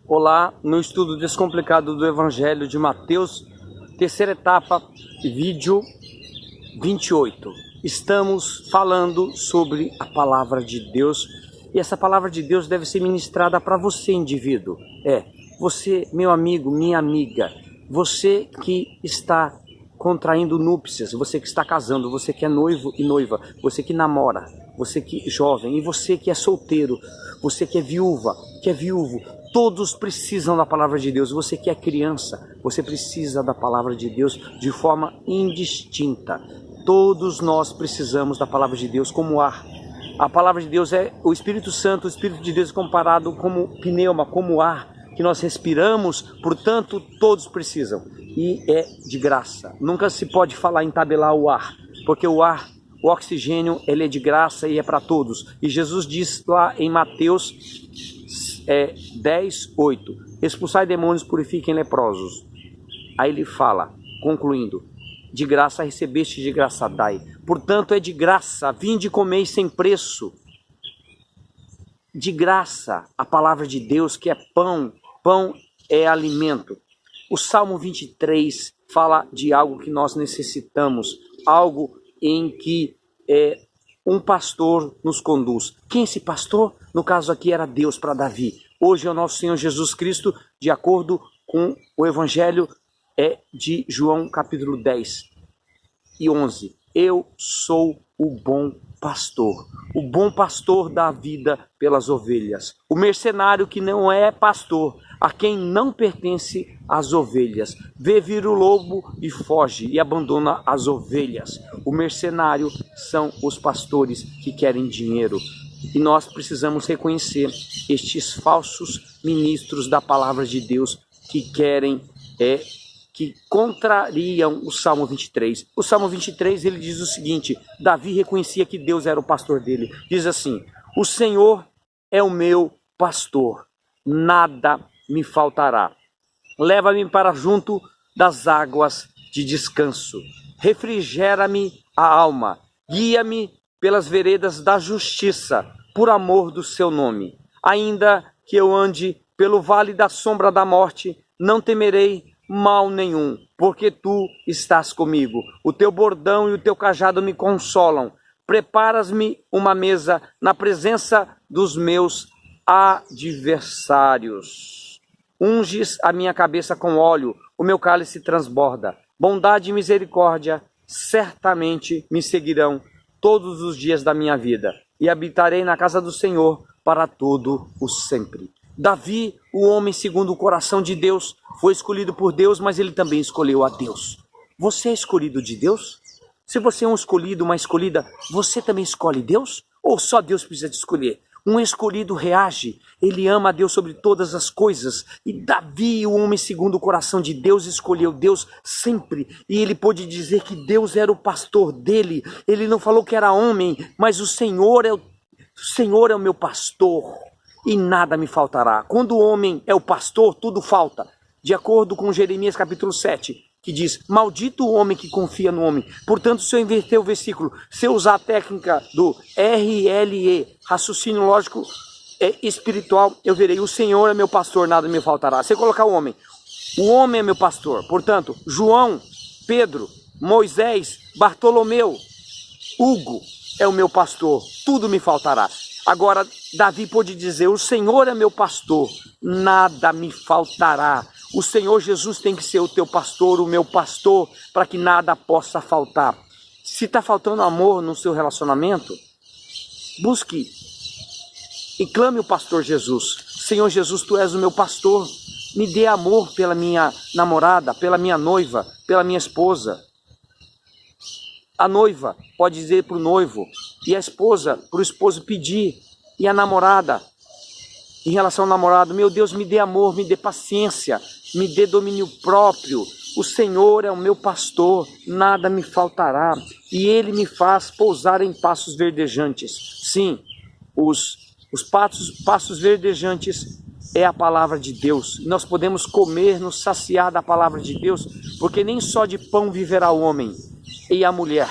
Olá, no estudo descomplicado do Evangelho de Mateus, terceira etapa, vídeo 28. Estamos falando sobre a palavra de Deus e essa palavra de Deus deve ser ministrada para você, indivíduo. Você, meu amigo, minha amiga, você que está contraindo núpcias, você que está casando, você que é noivo e noiva, você que namora, você que é jovem e você que é solteiro, você que é viúva, que é viúvo. Todos precisam da palavra de Deus. Você que é criança, você precisa da palavra de Deus de forma indistinta. Todos nós precisamos da palavra de Deus como ar. A palavra de Deus é o Espírito Santo, o Espírito de Deus comparado como pneuma, como ar que nós respiramos, portanto todos precisam. E é de graça. Nunca se pode falar em tabelar o ar, porque o ar, o oxigênio, ele é de graça e é para todos. E Jesus diz lá em Mateus 10:8, expulsai demônios, purifiquem leprosos. Aí ele fala, concluindo, de graça recebeste, de graça dai. Portanto é de graça, vinde comer sem preço. De graça, a palavra de Deus que é pão, pão é alimento. O Salmo 23 fala de algo que nós necessitamos, algo em que um pastor nos conduz. Quem é esse pastor? No caso aqui era Deus para Davi. Hoje é o nosso Senhor Jesus Cristo, de acordo com o Evangelho de João capítulo 10 e 11. Eu sou o bom pastor dá a vida pelas ovelhas. O mercenário que não é pastor, a quem não pertence as ovelhas, vê vir o lobo e foge e abandona as ovelhas. O mercenário são os pastores que querem dinheiro. E nós precisamos reconhecer estes falsos ministros da palavra de Deus que querem, que contrariam o Salmo 23. O Salmo 23 ele diz o seguinte: Davi reconhecia que Deus era o pastor dele. Diz assim: o Senhor é o meu pastor, nada me faltará. Leva-me para junto das águas de descanso. Refrigera-me a alma. Guia-me pelas veredas da justiça, por amor do seu nome. Ainda que eu ande pelo vale da sombra da morte, não temerei mal nenhum, porque tu estás comigo. O teu bordão e o teu cajado me consolam. Preparas-me uma mesa na presença dos meus adversários. Unges a minha cabeça com óleo, o meu cálice transborda. Bondade e misericórdia certamente me seguirão todos os dias da minha vida, e habitarei na casa do Senhor para todo o sempre. Davi, o homem segundo o coração de Deus, foi escolhido por Deus, mas ele também escolheu a Deus. Você é escolhido de Deus? Se você é um escolhido, uma escolhida, você também escolhe Deus? Ou só Deus precisa te escolher? Um escolhido reage, ele ama a Deus sobre todas as coisas. E Davi, o homem segundo o coração de Deus, escolheu Deus sempre. E ele pôde dizer que Deus era o pastor dele. Ele não falou que era homem, mas o Senhor é o meu pastor e nada me faltará. Quando o homem é o pastor, tudo falta. De acordo com Jeremias capítulo 7, que diz, maldito o homem que confia no homem. Portanto, se eu inverter o versículo, se eu usar a técnica do RLE, raciocínio lógico espiritual, eu verei, o Senhor é meu pastor, nada me faltará. Se eu colocar o homem é meu pastor. Portanto, João, Pedro, Moisés, Bartolomeu, Hugo é o meu pastor, tudo me faltará. Agora, Davi pôde dizer, o Senhor é meu pastor, nada me faltará. O Senhor Jesus tem que ser o teu pastor, o meu pastor, para que nada possa faltar. Se está faltando amor no seu relacionamento, busque e clame o pastor Jesus. Senhor Jesus, tu és o meu pastor. Me dê amor pela minha namorada, pela minha noiva, pela minha esposa. A noiva pode dizer para o noivo, e a esposa para o esposo pedir, e a namorada, em relação ao namorado, meu Deus, me dê amor, me dê paciência, me dê domínio próprio. O Senhor é o meu pastor, nada me faltará. E Ele me faz pousar em pastos verdejantes. Sim, os pastos verdejantes é a palavra de Deus. Nós podemos comer, nos saciar da palavra de Deus, porque nem só de pão viverá o homem e a mulher,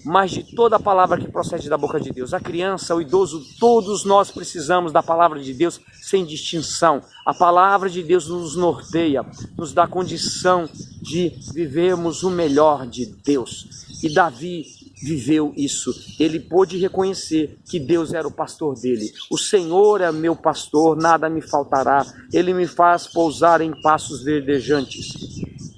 mas de toda a palavra que procede da boca de Deus. A criança, o idoso, todos nós precisamos da palavra de Deus sem distinção. A palavra de Deus nos norteia, nos dá condição de vivermos o melhor de Deus. E Davi viveu isso. Ele pôde reconhecer que Deus era o pastor dele. O Senhor é meu pastor, nada me faltará. Ele me faz pousar em pastos verdejantes.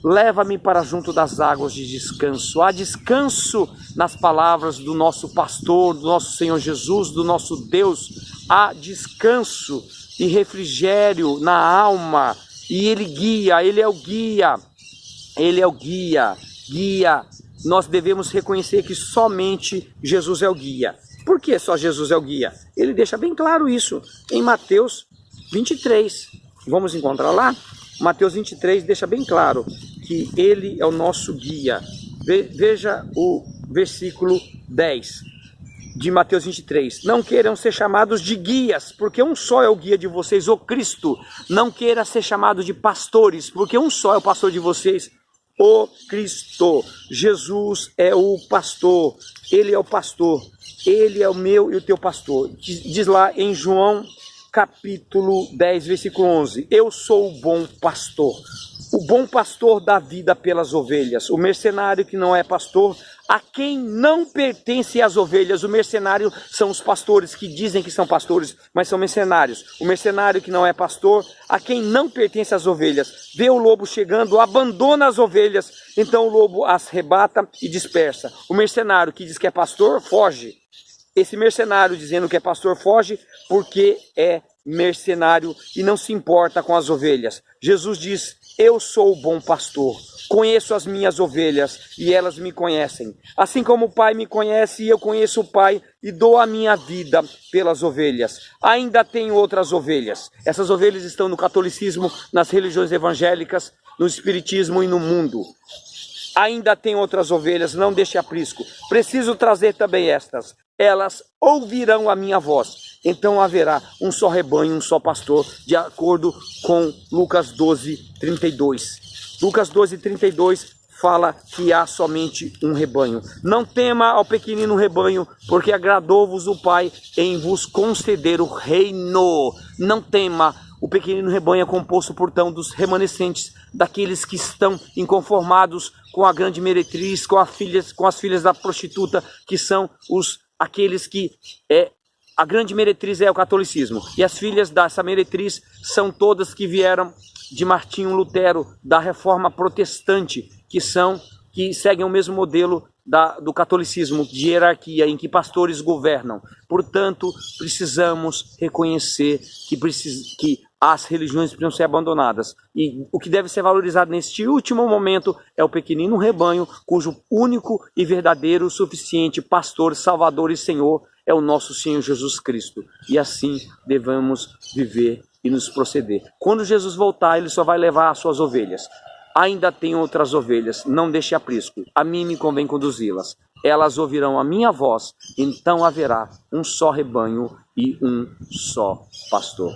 Leva-me para junto das águas de descanso. Há descanso nas palavras do nosso pastor, do nosso Senhor Jesus, do nosso Deus. Há descanso e refrigério na alma. E Ele guia, Ele é o guia. Ele é o guia. Guia. Nós devemos reconhecer que somente Jesus é o guia. Por que só Jesus é o guia? Ele deixa bem claro isso em Mateus 23. Vamos encontrar lá? Mateus 23 deixa bem claro que Ele é o nosso guia. Veja o versículo 10 de Mateus 23. Não queiram ser chamados de guias, porque um só é o guia de vocês, o Cristo. Não queira ser chamado de pastores, porque um só é o pastor de vocês, o Cristo. Jesus é o pastor. Ele é o pastor. Ele é o meu e o teu pastor. Diz lá em João capítulo 10, versículo 11. Eu sou o bom pastor. O bom pastor dá vida pelas ovelhas. O mercenário que não é pastor, a quem não pertence as ovelhas. O mercenário são os pastores que dizem que são pastores, mas são mercenários. O mercenário que não é pastor, a quem não pertence as ovelhas. Vê o lobo chegando, abandona as ovelhas, então o lobo as arrebata e dispersa. O mercenário que diz que é pastor, foge. Esse mercenário dizendo que é pastor foge porque é mercenário e não se importa com as ovelhas. Jesus diz: eu sou o bom pastor, conheço as minhas ovelhas e elas me conhecem. Assim como o Pai me conhece e eu conheço o Pai e dou a minha vida pelas ovelhas. Ainda tenho outras ovelhas. Essas ovelhas estão no catolicismo, nas religiões evangélicas, no espiritismo e no mundo. Ainda tem outras ovelhas, não deixe aprisco. Preciso trazer também estas. Elas ouvirão a minha voz. Então haverá um só rebanho, um só pastor, de acordo com Lucas 12, 32. Lucas 12, 32 fala que há somente um rebanho. Não tema ao pequenino rebanho, porque agradou-vos o Pai em vos conceder o reino. Não tema. O pequenino rebanho é composto, portanto, dos remanescentes, daqueles que estão inconformados com a grande meretriz, com as filhas da prostituta, que são aqueles que a grande meretriz é o catolicismo. E as filhas dessa meretriz são todas que vieram de Martinho Lutero, da reforma protestante, que seguem o mesmo modelo do catolicismo, de hierarquia, em que pastores governam. Portanto, precisamos reconhecer que as religiões precisam ser abandonadas. E o que deve ser valorizado neste último momento é o pequenino rebanho, cujo único e verdadeiro, suficiente pastor, salvador e senhor é o nosso Senhor Jesus Cristo. E assim devemos viver e nos proceder. Quando Jesus voltar, Ele só vai levar as suas ovelhas. Ainda tem outras ovelhas, não deixe aprisco. A mim me convém conduzi-las. Elas ouvirão a minha voz, então haverá um só rebanho e um só pastor.